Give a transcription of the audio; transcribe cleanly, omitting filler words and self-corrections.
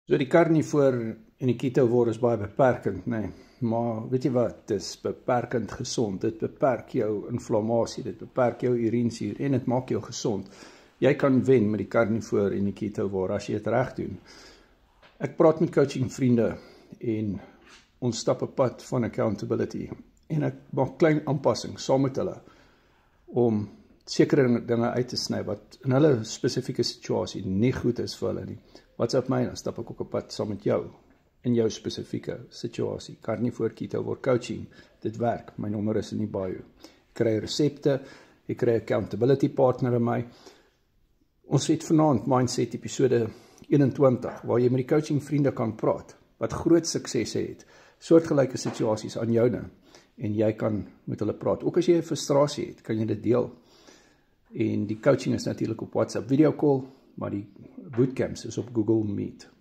So die karnivoor en die ketovore is baie beperkend, nee. Maar weet jy wat, dit is beperkend gesond, dit beperk jou inflammasie, dit beperk jou urinesuur en dit maak jou gesond. Jy kan wen met die karnivoor en die ketovore as jy dit reg doen. Ek praat met coaching vriende en ons stap 'n pad van accountability en ek maak klein aanpassings saam met hulle om sekere dinge uit te sny wat in hulle spesifieke situasie nie goed is vir hulle nie. WhatsApp my, dan stap ek ook 'n pad saam met jou in jou spesifieke situasie. Karnivoor ketovore coaching, dit werk. My nommer is in die bio. Ek kry resepte, ek kry accountability partner in my. Ons het vanaand Mindset episode 21 waar jy met die coaching vriende kan praat wat groot suksesse het, soortgelyke situasies aan joune en jy kan met hulle praat. Ook as jy 'n frustrasie het, kan jy dit deel. En die coaching is natuurlik op WhatsApp video call, maar die bootcamps is op Google Meet.